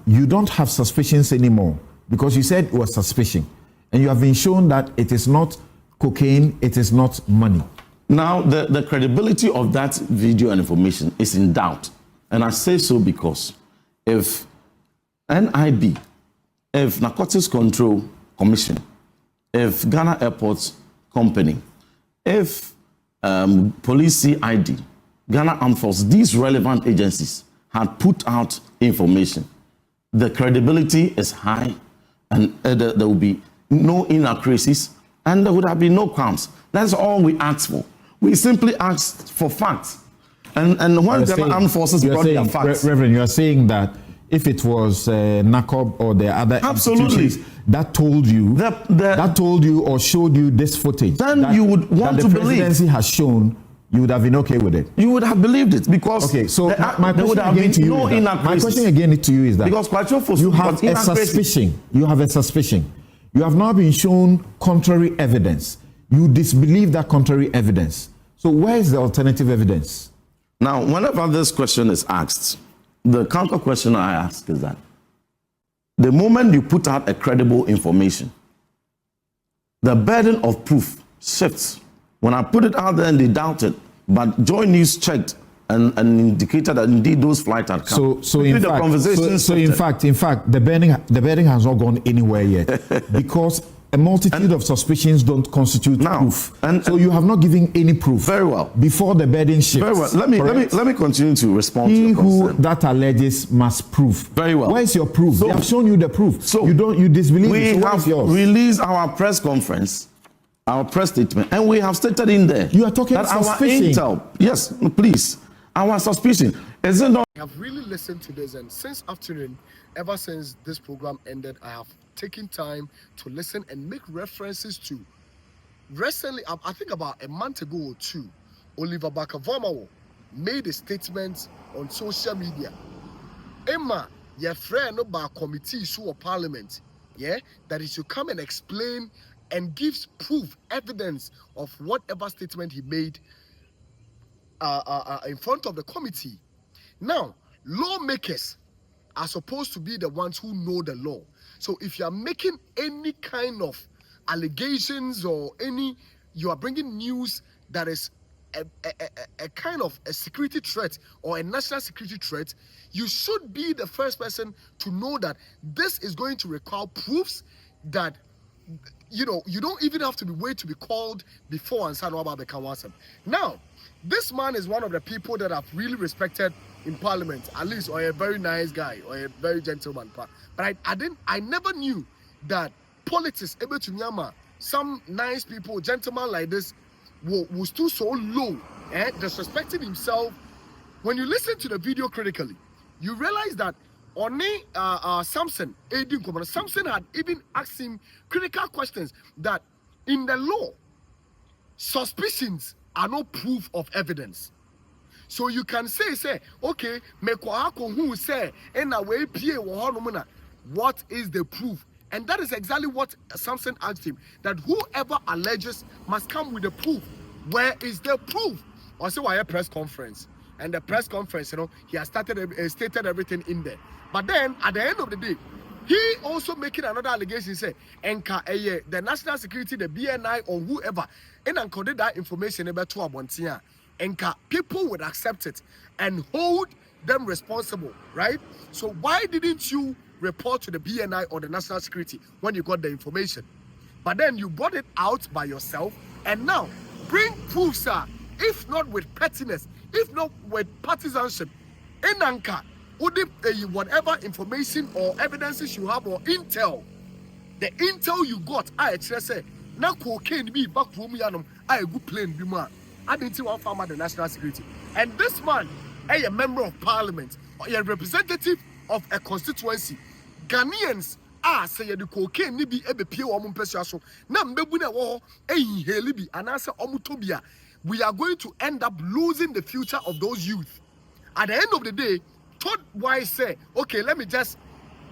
you don't have suspicions anymore because you said it was suspicion, and you have been shown that it is not cocaine, it is not money. Now, the credibility of that video and information is in doubt. And I say so because if NIB, if Narcotics Control Commission, if Ghana Airports Company, if Police CID, Ghana Armed Forces, these relevant agencies had put out information, the credibility is high, and there will be no inaccuracies, and there would have been no crimes. That's all we asked for. We simply asked for facts. And when the armed forces brought their facts. Reverend, you are saying that if it was NACOB or the other institutions that told you or showed you this footage, then you would want to believe. The presidency has shown, you would have been okay with it. You would have believed it because my question again to you my question again to you is that because you have a suspicion. You have a suspicion. You have now been shown contrary evidence. You disbelieve that contrary evidence. So where is the alternative evidence? Now, whenever this question is asked, the counter question I ask is that the moment you put out a credible information, the burden of proof shifts. When I put it out there and they doubted, but Joy News checked and indicated that indeed those flights had come. So in fact, the burden has not gone anywhere yet because a multitude of suspicions don't constitute proof. So you have not given any proof. Very well. Before the burden shifts. Very well. Let me continue to respond to your who that alleges must prove. Very well. Where is your proof? They have shown you the proof. So you disbelieve it. So we have released our press conference, our press statement, and we have stated in there. You are talking that suspicion. Our intel. Yes, please. Our suspicion. Is it not? I have really listened to this, and since afternoon, ever since this program ended, I have taken time to listen and make references to recently, I think about a month ago or two, Oliver Bakavomawo made a statement on social media. Emma, your friend by committee or parliament, that he should come and explain and gives proof, evidence of whatever statement he made in front of the committee. Now, lawmakers are supposed to be the ones who know the law. So if you are making any kind of allegations or you are bringing news that is a kind of a security threat or a national security threat, you should be the first person to know that this is going to require proofs that, you don't even have to wait to be called before and say about the Kawasam. Now, this man is one of the people that I've really respected in parliament, at least, or a very nice guy, or a very gentleman. But I never knew that politics, able to Myanmar, some nice people, gentlemen like this, was too so low, disrespecting himself. When you listen to the video critically, you realize that only Samson had even asked him critical questions that in the law, suspicions are no proof of evidence. So you can say, okay, who say, what is the proof? And that is exactly what Samson asked him, that whoever alleges must come with the proof. Where is the proof? Or say, why a press conference? And the press conference, he has stated everything in there. But then, at the end of the day, he also making another allegation, say, the national security, the BNI, or whoever, and encoded that information about to Abontia. And people would accept it and hold them responsible, right? So why didn't you report to the BNI or the national security when you got the information? But then you brought it out by yourself, and now bring proofs, sir. If not with pettiness, if not with partisanship, in Anka, whatever information or evidences you have or intel, the intel you got, I actually say, na cocaine be back from yanum, I go plain be man. I didn't want farmer the national security. And this man, a member of parliament, or a representative of a constituency, Ghanaians are saying the cocaine be a pure woman persuasion. Now, Mbebuna war, a helibi, and answer omutobia. We are going to end up losing the future of those youth. At the end of the day, thought wise say, okay, let me just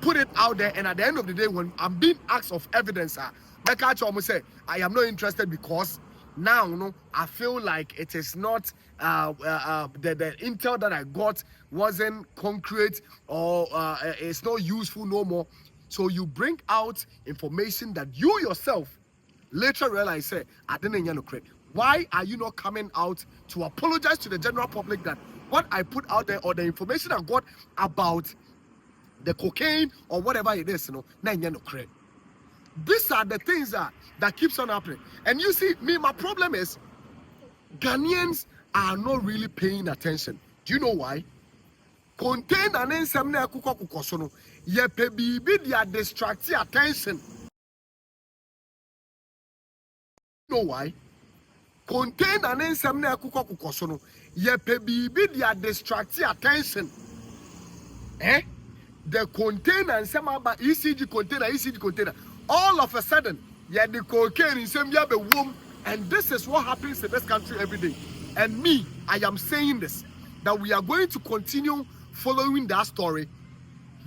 put it out there, and at the end of the day, when I'm being asked of evidence, Mekacho almost say, I am not interested because Now, no, I feel like it is not the intel that I got wasn't concrete or it's not useful no more. So you bring out information that you yourself later realize, say, I didn't know credit. Why are you not coming out to apologize to the general public that what I put out there or the information I got about the cocaine or whatever it is, you know, no credit. These are the things that keeps on happening. And you see, me, my problem is Ghanaians are not really paying attention. Do you know why? Contain and then some kukosono. Ye baby they are distracting attention. You know why? Contain and then some kukosono. Ye baby they are distracting attention. The container and some about ECG container. All of a sudden, yeah, the cocaine in some be womb, and this is what happens in this country every day. And me, I am saying this, that we are going to continue following that story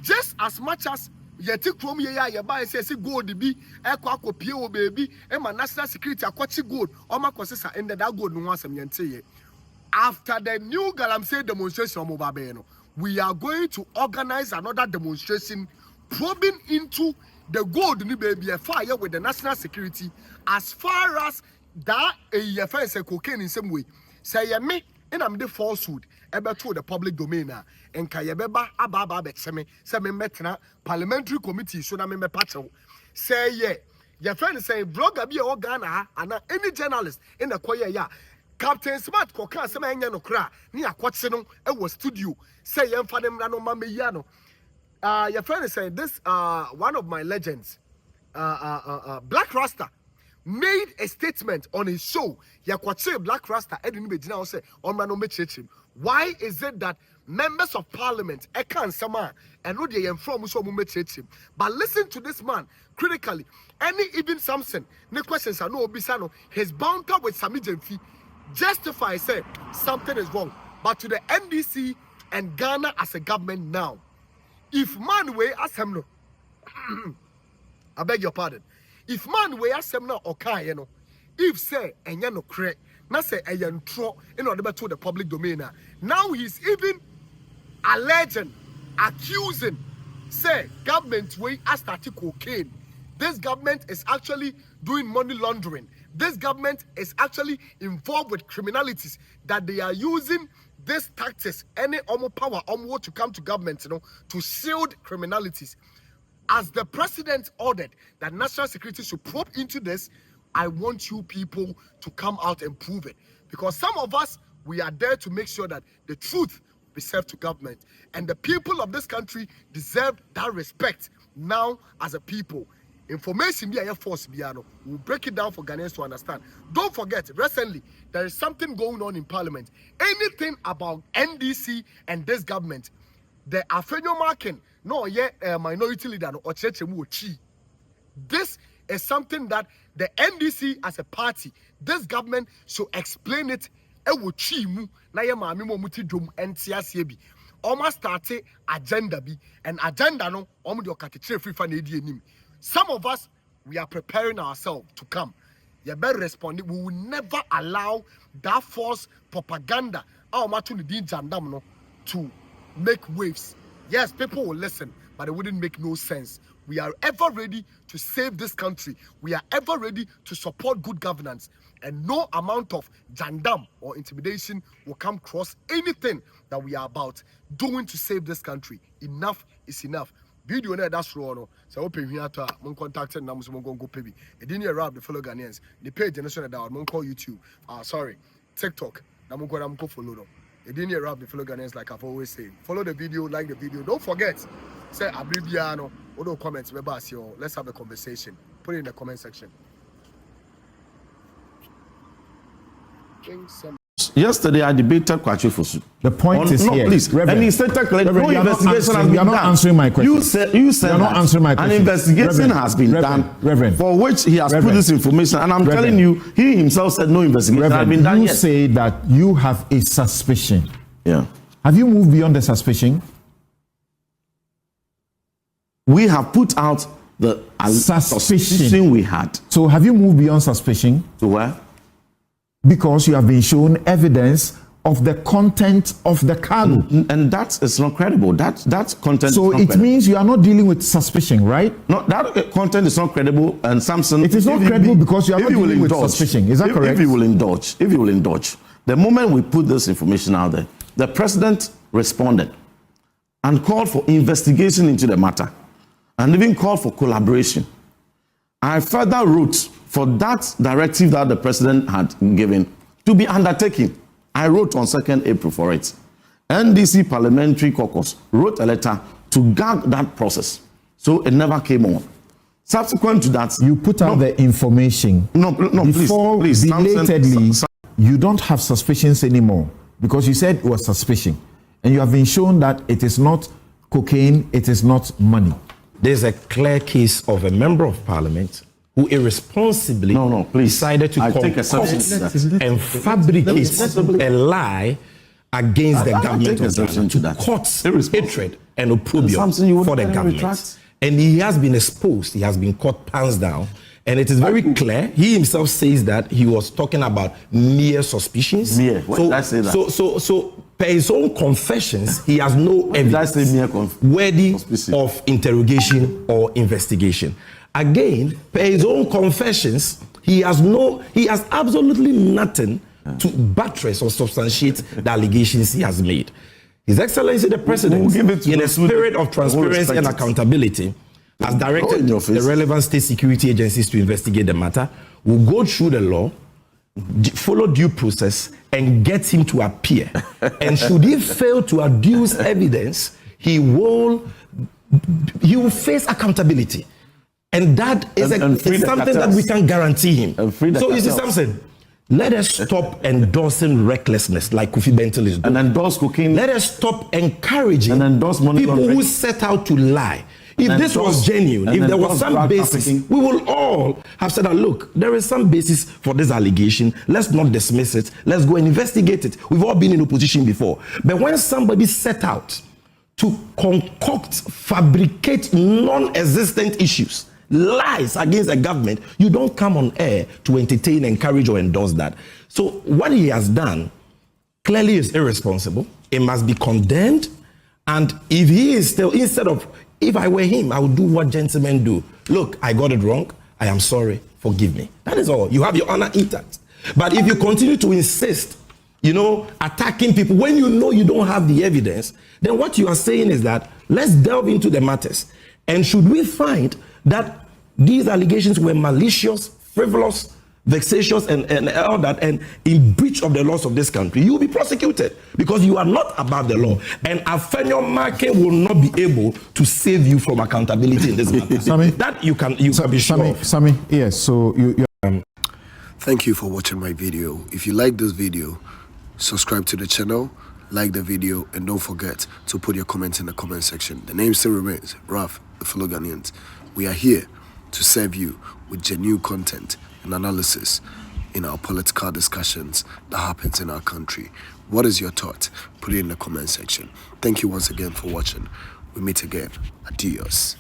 just as much as yeti from ya buy say gold be ekwa pie baby and my national security akwachi gold or my consisa in that gold no one some after the new Galamsey demonstration on Mobabeno, we are going to organize another demonstration probing into the gold ni baby a fire with the national security as far as that a face cocaine in some way. Say me and I'm the falsehood ever to the public domain and kayebeba ababa betseme say me metna parliamentary committee so na me pacho say your friend say blogger be Ghana and any journalist in the choir Captain Smart koka say enya no kra ni akwotse no e was studio say yem fa dem na no mameyano. Your friend say this one of my legends Black Rasta made a statement on his show. Black Rasta say why is it that members of parliament can sama and no they from so but listen to this man critically. Any even Samson no questions are no obisano his bounty with Sammy Gyamfi justify say something is wrong, but to the NDC and Ghana as a government now, if man way ask him no I beg your pardon, if man way ask him no okay, you know, if say and you no correct na say a yantro in order to the public domain now he's even alleging, accusing, say government way as started cocaine. This government is actually doing money laundering. This government is actually involved with criminalities that they are using these tactics, any power to come to government, you know, to shield criminalities. As the president ordered that national security should probe into this, I want you people to come out and prove it. Because some of us, we are there to make sure that the truth be served to government. And the people of this country deserve that respect now as a people. Information be a force biano. We'll break it down for Ghanaians to understand. Don't forget, recently there is something going on in Parliament. Anything about NDC and this government, the Afenyo marking, no minority leader or this is something that the NDC as a party, this government should explain it. Almost started agenda be and agenda no free fan. Some of us, we are preparing ourselves to come. You better respond. We will never allow that false propaganda to make waves. Yes, people will listen, but it wouldn't make no sense. We are ever ready to save this country. We are ever ready to support good governance. And no amount of jandam or intimidation will come across anything that we are about doing to save this country. Enough is enough. Video na that's wrong. So open here to mon contact and numbers mon go pay. It didn't arrive the fellow Ghanaians. The page generation that mon call YouTube. TikTok. Na mon go follow them. It didn't arrive the fellow Ghanaians like I've always said. Follow the video, like the video. Don't forget. Say abribiano. Odo comments. Let's have a conversation. Put it in the comment section. Yesterday, I debated Kwachu Fosu. The point is here. Please. Reverend, and he said, no investigation has been done. You are not answering my question. You said you're not answering my question. An investigation has been done for which he has put this information. And I'm telling you, he himself said no investigation has been done yet. You say that you have a suspicion. Yeah. Have you moved beyond the suspicion? We have put out the suspicion we had. So have you moved beyond suspicion? To where? because you have been shown evidence of the content of the cargo. And that is not credible. That content So is not it credible. means you are not dealing with suspicion, right? No, that content is not credible, and Samson... It is not credible because you are not dealing with suspicion. Is that correct? If you will indulge, the moment we put this information out there, the president responded and called for investigation into the matter, and even called for collaboration. I further wrote for that directive that the president had given to be undertaken. I wrote on 2nd April for it. NDC Parliamentary Caucus wrote a letter to gag that process. So it never came on. Subsequent to that... You put out the information. No, before please. Belatedly, you don't have suspicions anymore because you said it was suspicion. And you have been shown that it is not cocaine, it is not money. There's a clear case of a member of parliament who irresponsibly decided to concoct and fabricate a lie against the government of Ghana to cause hatred and opprobrium for the government. And he has been exposed, he has been caught pants down, and it is very clear. He himself says that he was talking about mere suspicions. So per his own confessions, he has no evidence worthy of interrogation or investigation. Again, per his own confessions, he has absolutely nothing to buttress or substantiate the allegations he has made. His Excellency the President, in a spirit of transparency and accountability, has directed the relevant state security agencies to investigate the matter, will go through the law, follow due process, and get him to appear. And should he fail to adduce evidence, he will face accountability. And that is something that we can guarantee him. So you see something? Let us stop endorsing recklessness like Kofi Bentil is doing. And endorse cocaine. Let us stop encouraging people who set out to lie. If this was genuine, if there was some basis, we will all have said that, look, there is some basis for this allegation. Let's not dismiss it. Let's go and investigate it. We've all been in opposition before. But when somebody set out to concoct, fabricate non-existent issues, lies against the government, you don't come on air to entertain, encourage, or endorse that. So what he has done clearly is irresponsible. It must be condemned. And if he is still, if I were him, I would do what gentlemen do. Look, I got it wrong. I am sorry. Forgive me. That is all. You have your honor intact. But if you continue to insist, attacking people when you know you don't have the evidence, then what you are saying is that let's delve into the matters. And should we find that these allegations were malicious, frivolous, vexatious, and all that, and in breach of the laws of this country, you will be prosecuted because you are not above the law. And Afenyo Make will not be able to save you from accountability in this matter. Sammy, that you can be sure. Sammy, yes. So you. Thank you for watching my video. If you like this video, subscribe to the channel, like the video, and don't forget to put your comments in the comment section. The name still remains Rev Ntim Fordjour. We are here to serve you with genuine content and analysis in our political discussions that happens in our country. What is your thought? Put it in the comment section. Thank you once again for watching. We meet again. Adios.